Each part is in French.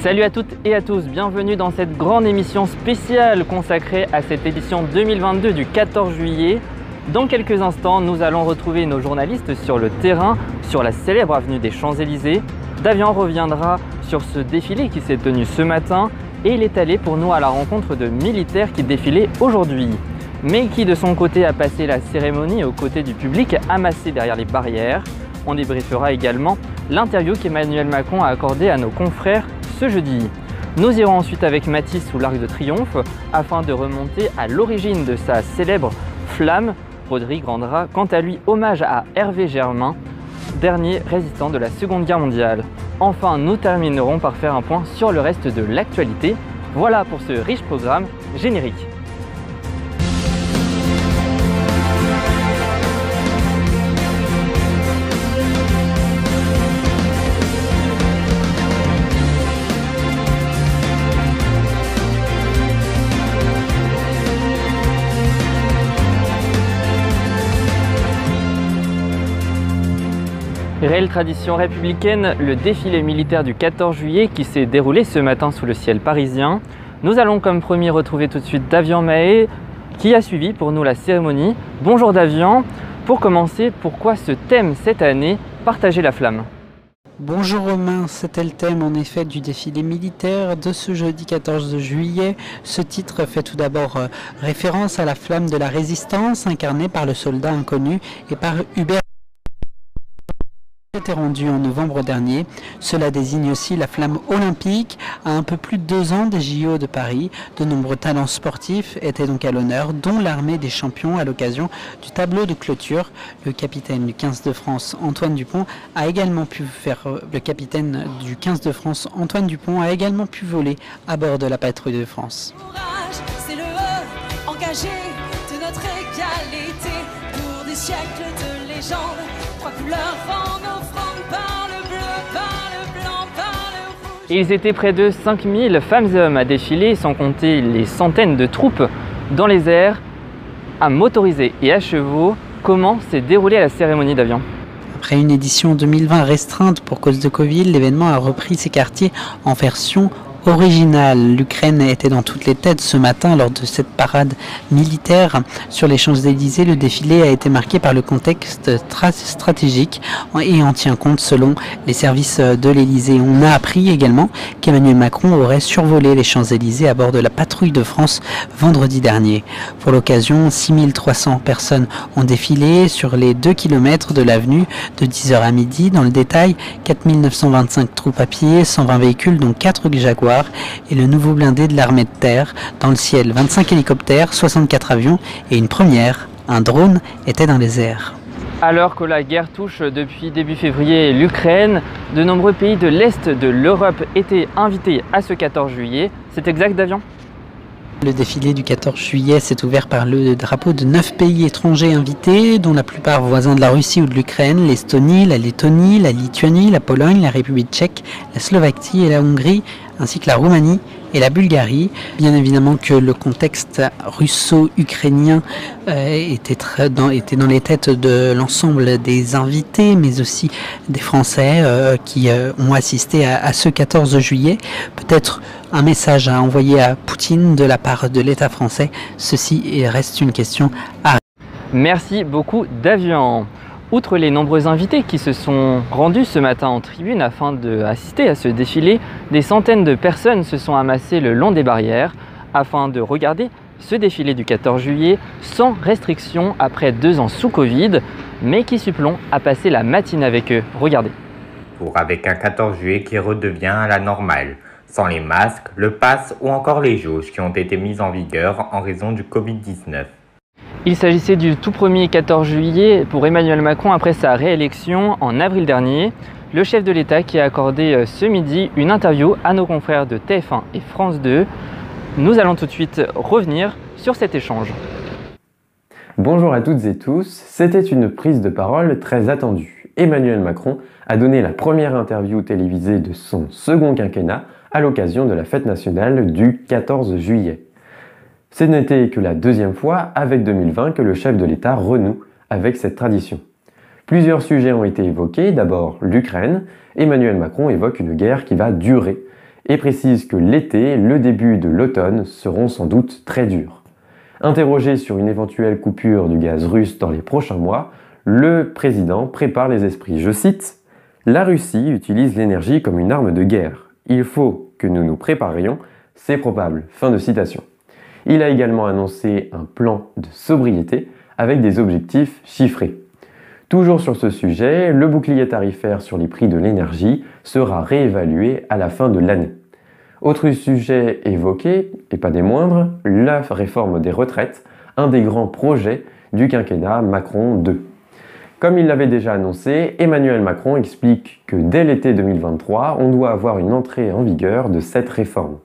Salut à toutes et à tous, bienvenue dans cette grande émission spéciale consacrée à cette édition 2022 du 14 juillet. Dans quelques instants, nous allons retrouver nos journalistes sur le terrain, sur la célèbre avenue des Champs-Élysées. Davian reviendra sur ce défilé qui s'est tenu ce matin et il est allé pour nous à la rencontre de militaires qui défilaient aujourd'hui. Mais qui de son côté a passé la cérémonie aux côtés du public amassé derrière les barrières. On débriefera également l'interview qu'Emmanuel Macron a accordée à nos confrères ce jeudi. Nous irons ensuite avec Mathis sous l'Arc de Triomphe afin de remonter à l'origine de sa célèbre flamme. Rodrigue rendra quant à lui hommage à Hervé Germain, dernier résistant de la Seconde Guerre mondiale. Enfin, nous terminerons par faire un point sur le reste de l'actualité. Voilà pour ce riche programme générique. Réelle tradition républicaine, le défilé militaire du 14 juillet qui s'est déroulé ce matin sous le ciel parisien. Nous allons comme premier retrouver tout de suite Davian Mahé qui a suivi pour nous la cérémonie. Bonjour Davian, pour commencer, pourquoi ce thème cette année, partager la flamme? Bonjour Romain, c'était le thème en effet du défilé militaire de ce jeudi 14 juillet. Ce titre fait tout d'abord référence à la flamme de la résistance incarnée par le soldat inconnu et par Hubert été rendu en novembre dernier. Cela désigne aussi la flamme olympique. À un peu plus de 2 ans des JO de Paris, de nombreux talents sportifs étaient donc à l'honneur, dont l'armée des champions à l'occasion du tableau de clôture. Le capitaine du 15 de France, Antoine Dupont, a également pu voler à bord de la patrouille de France. C'est le E engagé de notre égalité pour des siècles de légendes. 3 couleurs en offrande par le bleu, par le blanc, par le rouge. Ils étaient près de 5000 femmes et hommes à défiler, sans compter les centaines de troupes dans les airs, à motorisés et à chevaux. Comment s'est déroulée la cérémonie Davian? Après une édition 2020 restreinte pour cause de Covid, l'événement a repris ses quartiers en version originale. L'Ukraine était dans toutes les têtes ce matin lors de cette parade militaire sur les Champs-Élysées. Le défilé a été marqué par le contexte stratégique et en tient compte selon les services de l'Élysée. On a appris également qu'Emmanuel Macron aurait survolé les Champs-Élysées à bord de la patrouille de France vendredi dernier. Pour l'occasion, 6300 personnes ont défilé sur les 2 km de l'avenue de 10h à midi. Dans le détail, 4925 troupes à pied, 120 véhicules dont 4 Jaguars et le nouveau blindé de l'armée de terre. Dans le ciel, 25 hélicoptères, 64 avions et une première, un drone était dans les airs. Alors que la guerre touche depuis début février l'Ukraine, de nombreux pays de l'Est de l'Europe étaient invités à ce 14 juillet. C'est exact Davian? Le défilé du 14 juillet s'est ouvert par le drapeau de 9 pays étrangers invités, dont la plupart voisins de la Russie ou de l'Ukraine, l'Estonie, la Lettonie, la Lituanie, la Pologne, la République tchèque, la Slovaquie et la Hongrie, ainsi que la Roumanie et la Bulgarie. Bien évidemment que le contexte russo-ukrainien était dans les têtes de l'ensemble des invités, mais aussi des Français qui ont assisté à ce 14 juillet. Peut-être un message à envoyer à Poutine de la part de l'État français. Ceci reste une question à... Merci beaucoup Davian. Outre les nombreux invités qui se sont rendus ce matin en tribune afin d'assister à ce défilé, des centaines de personnes se sont amassées le long des barrières afin de regarder ce défilé du 14 juillet sans restriction après 2 ans sous Covid, mais qui supplont à passer la matinée avec eux. Regardez. Avec un 14 juillet qui redevient à la normale, sans les masques, le pass ou encore les jauges qui ont été mises en vigueur en raison du Covid-19. Il s'agissait du tout premier 14 juillet pour Emmanuel Macron après sa réélection en avril dernier. Le chef de l'État qui a accordé ce midi une interview à nos confrères de TF1 et France 2. Nous allons tout de suite revenir sur cet échange. Bonjour à toutes et tous, c'était une prise de parole très attendue. Emmanuel Macron a donné la première interview télévisée de son second quinquennat à l'occasion de la fête nationale du 14 juillet. Ce n'était que la 2e fois, avec 2020, que le chef de l'État renoue avec cette tradition. Plusieurs sujets ont été évoqués. D'abord l'Ukraine. Emmanuel Macron évoque une guerre qui va durer et précise que l'été, le début de l'automne seront sans doute très durs. Interrogé sur une éventuelle coupure du gaz russe dans les prochains mois, le président prépare les esprits. Je cite, « La Russie utilise l'énergie comme une arme de guerre. Il faut que nous nous préparions, c'est probable. » Fin de citation. Il a également annoncé un plan de sobriété avec des objectifs chiffrés. Toujours sur ce sujet, le bouclier tarifaire sur les prix de l'énergie sera réévalué à la fin de l'année. Autre sujet évoqué, et pas des moindres, la réforme des retraites, un des grands projets du quinquennat Macron 2. Comme il l'avait déjà annoncé, Emmanuel Macron explique que dès l'été 2023, on doit avoir une entrée en vigueur de cette réforme.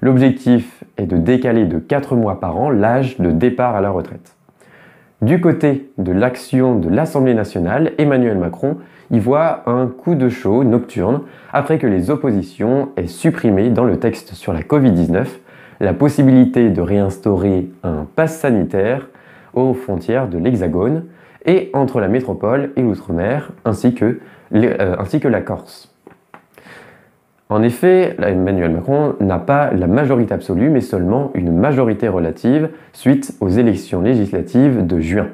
L'objectif est de décaler de 4 mois par an l'âge de départ à la retraite. Du côté de l'action de l'Assemblée nationale, Emmanuel Macron y voit un coup de chaud nocturne après que les oppositions aient supprimé dans le texte sur la Covid-19 la possibilité de réinstaurer un pass sanitaire aux frontières de l'Hexagone et entre la métropole et l'outre-mer, ainsi que la Corse. En effet, Emmanuel Macron n'a pas la majorité absolue, mais seulement une majorité relative suite aux élections législatives de juin.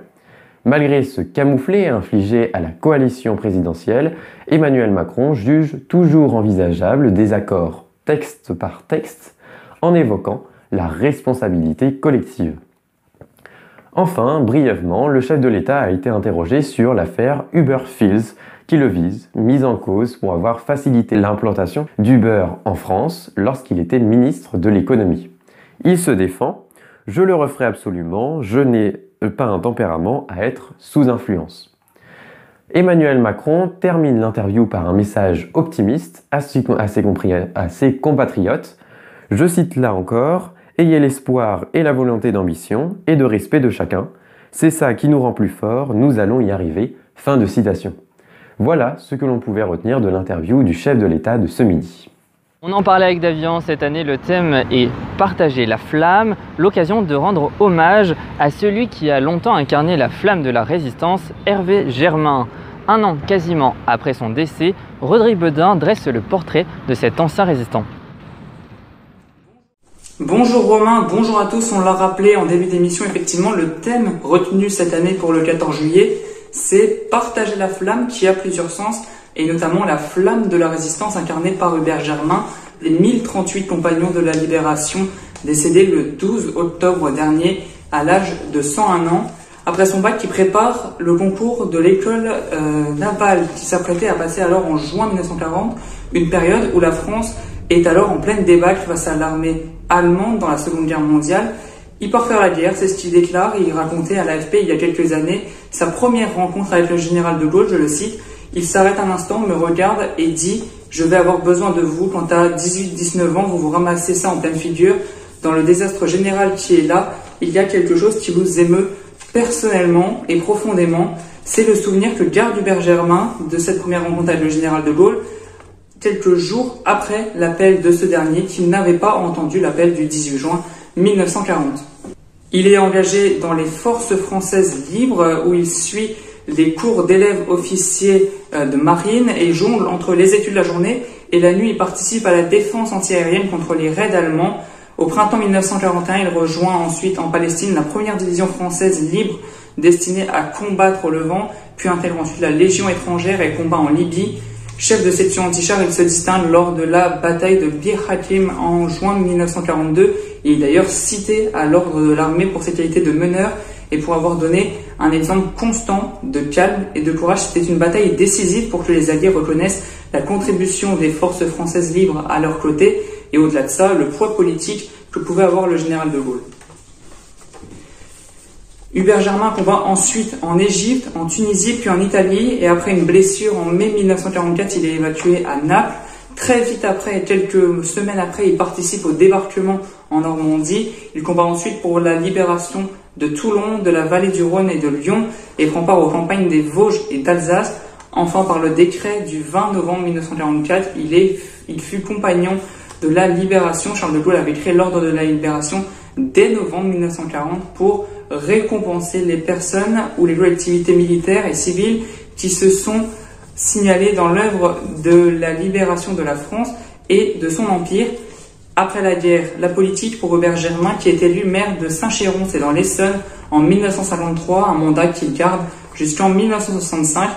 Malgré ce camouflet infligé à la coalition présidentielle, Emmanuel Macron juge toujours envisageable des accords texte par texte en évoquant la responsabilité collective. Enfin, brièvement, le chef de l'État a été interrogé sur l'affaire Uber Fields, qui le vise, mise en cause pour avoir facilité l'implantation d'Uber en France lorsqu'il était ministre de l'économie. Il se défend « Je le referai absolument, je n'ai pas un tempérament à être sous influence ». Emmanuel Macron termine l'interview par un message optimiste à ses compatriotes. Je cite là encore « Ayez l'espoir et la volonté d'ambition et de respect de chacun. C'est ça qui nous rend plus forts, nous allons y arriver. » Fin de citation. Voilà ce que l'on pouvait retenir de l'interview du chef de l'État de ce midi. On en parlait avec Davian, cette année le thème est « Partager la flamme », l'occasion de rendre hommage à celui qui a longtemps incarné la flamme de la résistance, Hervé Germain. Un an quasiment après son décès, Rodrigue Bedin dresse le portrait de cet ancien résistant. Bonjour Romain, bonjour à tous. On l'a rappelé en début d'émission, effectivement, le thème retenu cette année pour le 14 juillet, c'est partager la flamme qui a plusieurs sens, et notamment la flamme de la résistance incarnée par Hubert Germain, les 1038 compagnons de la Libération décédés le 12 octobre dernier à l'âge de 101 ans, après son bac qui prépare le concours de l'école navale qui s'apprêtait à passer alors en juin 1940, une période où la France est alors en pleine débâcle face à l'armée allemande dans la Seconde Guerre mondiale. Il part faire la guerre, c'est ce qu'il déclare, et il racontait à l'AFP il y a quelques années sa première rencontre avec le général de Gaulle, je le cite, « Il s'arrête un instant, me regarde et dit « Je vais avoir besoin de vous, quand à 18-19 ans, vous vous ramassez ça en pleine figure. Dans le désastre général qui est là, il y a quelque chose qui vous émeut personnellement et profondément. C'est le souvenir que garde Hubert Germain de cette première rencontre avec le général de Gaulle, quelques jours après l'appel de ce dernier, qu'il n'avait pas entendu l'appel du 18 juin 1940. Il est engagé dans les forces françaises libres où il suit les cours d'élèves officiers de marine et jongle entre les études la journée et la nuit. Il participe à la défense antiaérienne contre les raids allemands. Au printemps 1941, il rejoint ensuite en Palestine la première division française libre destinée à combattre au Levant, puis intègre ensuite la Légion étrangère et combat en Libye. Chef de section anti-char, il se distingue lors de la bataille de Bir Hakeim en juin 1942 et est d'ailleurs cité à l'ordre de l'armée pour ses qualités de meneur et pour avoir donné un exemple constant de calme et de courage. C'était une bataille décisive pour que les Alliés reconnaissent la contribution des forces françaises libres à leur côté et au-delà de ça, le poids politique que pouvait avoir le général de Gaulle. Hubert Germain combat ensuite en Égypte, en Tunisie, puis en Italie, et après une blessure en mai 1944, il est évacué à Naples. Très vite après, quelques semaines après, il participe au débarquement en Normandie. Il combat ensuite pour la libération de Toulon, de la vallée du Rhône et de Lyon, et prend part aux campagnes des Vosges et d'Alsace. Enfin, par le décret du 20 novembre 1944, il fut compagnon de la libération. Charles de Gaulle avait créé l'ordre de la libération dès novembre 1940 pour récompenser les personnes ou les collectivités militaires et civiles qui se sont signalées dans l'œuvre de la libération de la France et de son empire. Après la guerre, la politique pour Robert Germain, qui est élu maire de Saint-Chéron, c'est dans l'Essonne, en 1953, un mandat qu'il garde jusqu'en 1965.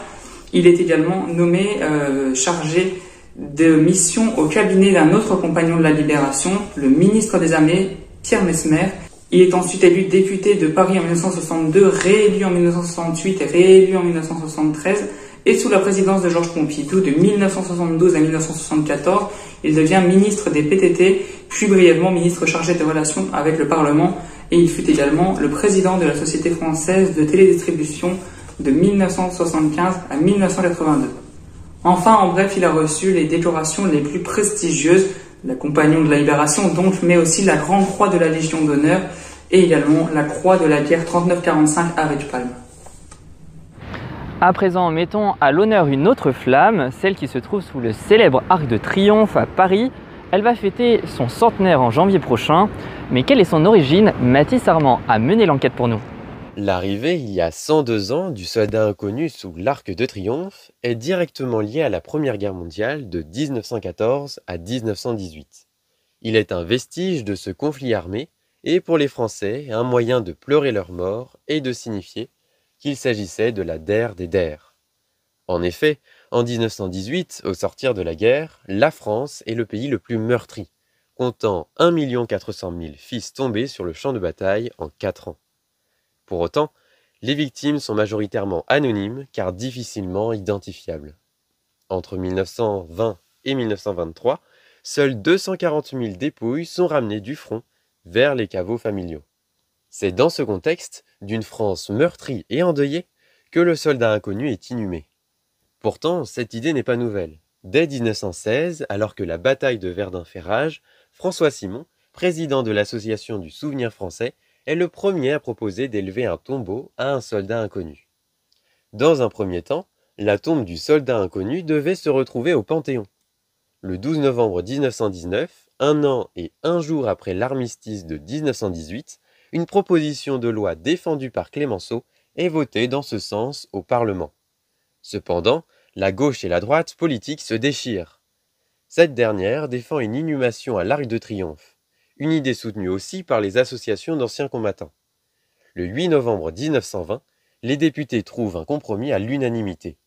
Il est également nommé chargé de mission au cabinet d'un autre compagnon de la Libération, le ministre des Armées, Pierre Messmer. Il est ensuite élu député de Paris en 1962, réélu en 1968 et réélu en 1973. Et sous la présidence de Georges Pompidou, de 1972 à 1974, il devient ministre des PTT, puis brièvement ministre chargé des relations avec le Parlement. Et il fut également le président de la Société française de télédistribution de 1975 à 1982. Enfin, en bref, il a reçu les décorations les plus prestigieuses, la Compagnon de la Libération donc, mais aussi la Grande Croix de la Légion d'honneur et également la Croix de la guerre 39-45 avec palme. À présent, mettons à l'honneur une autre flamme, celle qui se trouve sous le célèbre Arc de Triomphe à Paris. Elle va fêter son centenaire en janvier prochain. Mais quelle est son origine? Mathis Armand a mené l'enquête pour nous. L'arrivée, il y a 102 ans, du soldat inconnu sous l'Arc de Triomphe est directement liée à la Première Guerre mondiale de 1914 à 1918. Il est un vestige de ce conflit armé et pour les Français, un moyen de pleurer leur mort et de signifier qu'il s'agissait de la der des der. En effet, en 1918, au sortir de la guerre, la France est le pays le plus meurtri, comptant 1 400 000 fils tombés sur le champ de bataille en 4 ans. Pour autant, les victimes sont majoritairement anonymes car difficilement identifiables. Entre 1920 et 1923, seules 240 000 dépouilles sont ramenées du front vers les caveaux familiaux. C'est dans ce contexte, d'une France meurtrie et endeuillée, que le soldat inconnu est inhumé. Pourtant, cette idée n'est pas nouvelle. Dès 1916, alors que la bataille de Verdun fait rage, François Simon, président de l'Association du Souvenir français, est le premier à proposer d'élever un tombeau à un soldat inconnu. Dans un premier temps, la tombe du soldat inconnu devait se retrouver au Panthéon. Le 12 novembre 1919, 1 an et 1 jour après l'armistice de 1918, une proposition de loi défendue par Clémenceau est votée dans ce sens au Parlement. Cependant, la gauche et la droite politique se déchirent. Cette dernière défend une inhumation à l'Arc de Triomphe, une idée soutenue aussi par les associations d'anciens combattants. Le 8 novembre 1920, les députés trouvent un compromis à l'unanimité.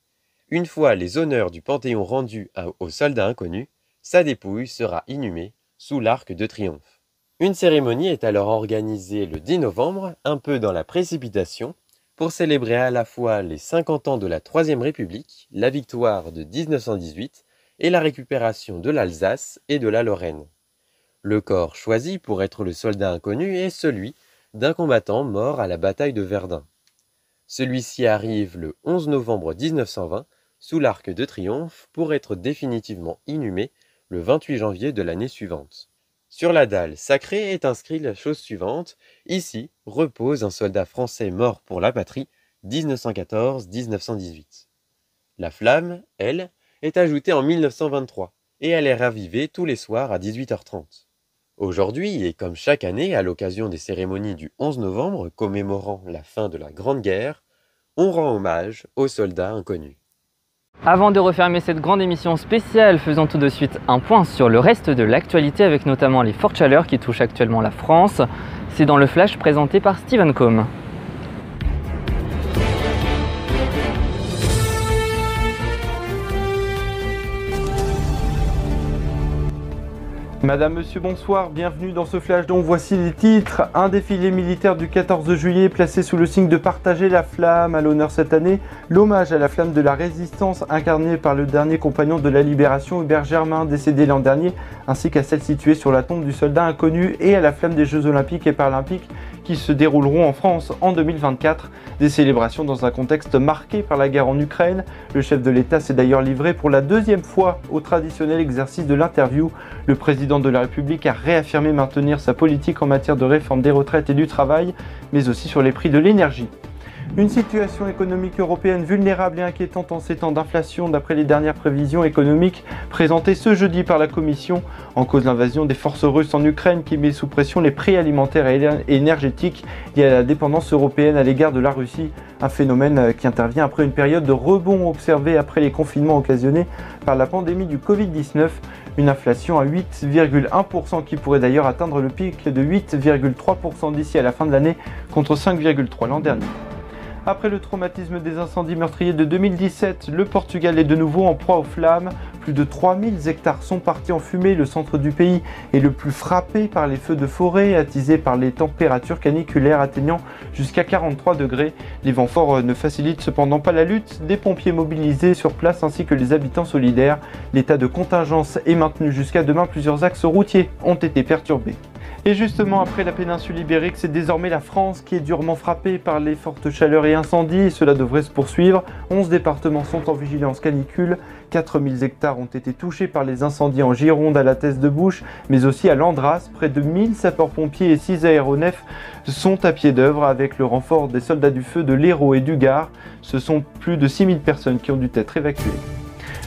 Une fois les honneurs du Panthéon rendus aux soldats inconnus, sa dépouille sera inhumée sous l'Arc de Triomphe. Une cérémonie est alors organisée le 10 novembre, un peu dans la précipitation, pour célébrer à la fois les 50 ans de la Troisième République, la victoire de 1918 et la récupération de l'Alsace et de la Lorraine. Le corps choisi pour être le soldat inconnu est celui d'un combattant mort à la bataille de Verdun. Celui-ci arrive le 11 novembre 1920 sous l'Arc de Triomphe pour être définitivement inhumé le 28 janvier de l'année suivante. Sur la dalle sacrée est inscrite la chose suivante. Ici repose un soldat français mort pour la patrie, 1914-1918. La flamme, elle, est ajoutée en 1923 et elle est ravivée tous les soirs à 18h30. Aujourd'hui, et comme chaque année à l'occasion des cérémonies du 11 novembre commémorant la fin de la Grande Guerre, on rend hommage aux soldats inconnus. Avant de refermer cette grande émission spéciale, faisons tout de suite un point sur le reste de l'actualité avec notamment les fortes chaleurs qui touchent actuellement la France. C'est dans le flash présenté par Steven Combe. Madame, Monsieur, bonsoir, bienvenue dans ce flash. Donc voici les titres. Un défilé militaire du 14 juillet placé sous le signe de partager la flamme. À l'honneur cette année, l'hommage à la flamme de la résistance incarnée par le dernier compagnon de la Libération, Hubert Germain, décédé l'an dernier, ainsi qu'à celle située sur la tombe du soldat inconnu et à la flamme des Jeux Olympiques et Paralympiques qui se dérouleront en France en 2024. Des célébrations dans un contexte marqué par la guerre en Ukraine. Le chef de l'État s'est d'ailleurs livré pour la deuxième fois au traditionnel exercice de l'interview. Le président de la République a réaffirmé maintenir sa politique en matière de réforme des retraites et du travail, mais aussi sur les prix de l'énergie. Une situation économique européenne vulnérable et inquiétante en ces temps d'inflation d'après les dernières prévisions économiques présentées ce jeudi par la Commission. En cause l'invasion des forces russes en Ukraine qui met sous pression les prix alimentaires et énergétiques liés à la dépendance européenne à l'égard de la Russie. Un phénomène qui intervient après une période de rebond observée après les confinements occasionnés par la pandémie du Covid-19. une inflation à 8,1% qui pourrait d'ailleurs atteindre le pic de 8,3% d'ici à la fin de l'année contre 5,3% l'an dernier. Après le traumatisme des incendies meurtriers de 2017, le Portugal est de nouveau en proie aux flammes. Plus de 3000 hectares sont partis en fumée. Le centre du pays est le plus frappé par les feux de forêt, attisés par les températures caniculaires atteignant jusqu'à 43 degrés. Les vents forts ne facilitent cependant pas la lutte des pompiers mobilisés sur place ainsi que les habitants solidaires. L'état de contingence est maintenu jusqu'à demain. Plusieurs axes routiers ont été perturbés. Et justement, après la péninsule ibérique, c'est désormais la France qui est durement frappée par les fortes chaleurs et incendies, et cela devrait se poursuivre. 11 départements sont en vigilance canicule, 4000 hectares ont été touchés par les incendies en Gironde, à la Teste-de-Bouche, mais aussi à Landras. Près de 1000 sapeurs-pompiers et 6 aéronefs sont à pied d'œuvre avec le renfort des soldats du feu de l'Hérault et du Gard. Ce sont plus de 6000 personnes qui ont dû être évacuées.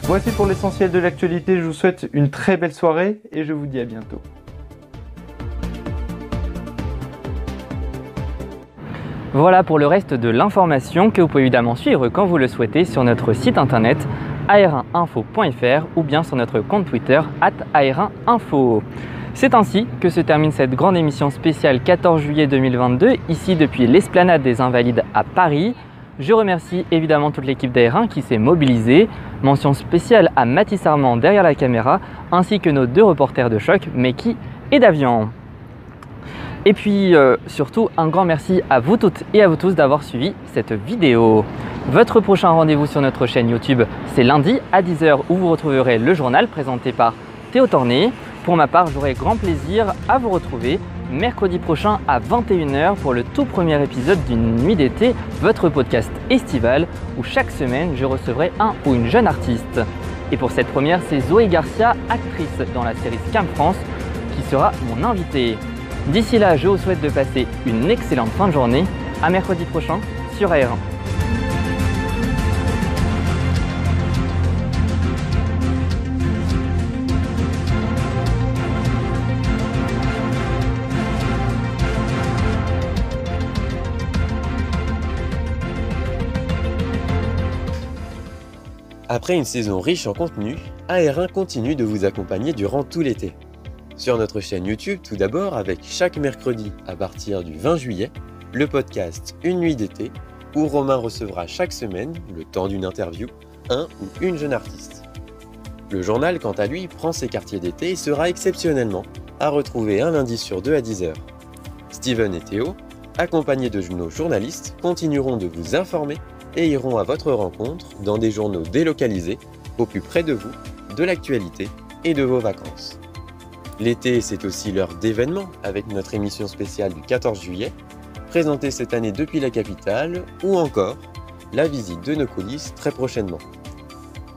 Voici pour l'essentiel de l'actualité, je vous souhaite une très belle soirée et je vous dis à bientôt. Voilà pour le reste de l'information que vous pouvez évidemment suivre quand vous le souhaitez sur notre site internet ar1info.fr ou bien sur notre compte Twitter @ar1info. C'est ainsi que se termine cette grande émission spéciale 14 juillet 2022, ici depuis l'Esplanade des Invalides à Paris. Je remercie évidemment toute l'équipe d'AR1 qui s'est mobilisée. Mention spéciale à Mathis Armand derrière la caméra, ainsi que nos 2 reporters de choc, Meki et Davian. Et puis surtout un grand merci à vous toutes et à vous tous d'avoir suivi cette vidéo. Votre prochain rendez-vous sur notre chaîne YouTube, c'est lundi à 10 h où vous retrouverez le journal présenté par Théo Torné. Pour ma part, j'aurai grand plaisir à vous retrouver mercredi prochain à 21 h pour le tout premier épisode d'une nuit d'été, votre podcast estival où chaque semaine je recevrai un ou une jeune artiste. Et pour cette première, c'est Zoé Garcia, actrice dans la série Scam France, qui sera mon invitée. D'ici là, je vous souhaite de passer une excellente fin de journée. À mercredi prochain sur AR1. Après une saison riche en contenu, AR1 continue de vous accompagner durant tout l'été. Sur notre chaîne YouTube tout d'abord, avec chaque mercredi à partir du 20 juillet, le podcast Une nuit d'été, où Romain recevra chaque semaine, le temps d'une interview, un ou une jeune artiste. Le journal, quant à lui, prend ses quartiers d'été et sera exceptionnellement à retrouver un lundi sur 2 à 10 h. Steven et Théo, accompagnés de nos journalistes, continueront de vous informer et iront à votre rencontre dans des journaux délocalisés, au plus près de vous, de l'actualité et de vos vacances. L'été, c'est aussi l'heure d'événements avec notre émission spéciale du 14 juillet, présentée cette année depuis la capitale, ou encore la visite de nos coulisses très prochainement.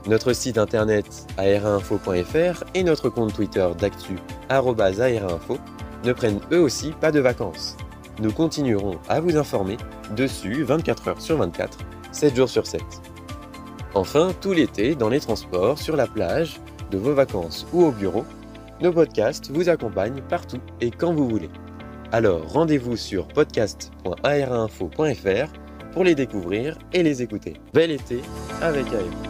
Notre site internet ar1info.fr et notre compte Twitter d'actu @ar1info ne prennent eux aussi pas de vacances. Nous continuerons à vous informer dessus 24 h sur 24, 7 jours sur 7. Enfin, tout l'été, dans les transports, sur la plage, de vos vacances ou au bureau, nos podcasts vous accompagnent partout et quand vous voulez. Alors rendez-vous sur podcast.ar1info.fr pour les découvrir et les écouter. Bel été avec AR1.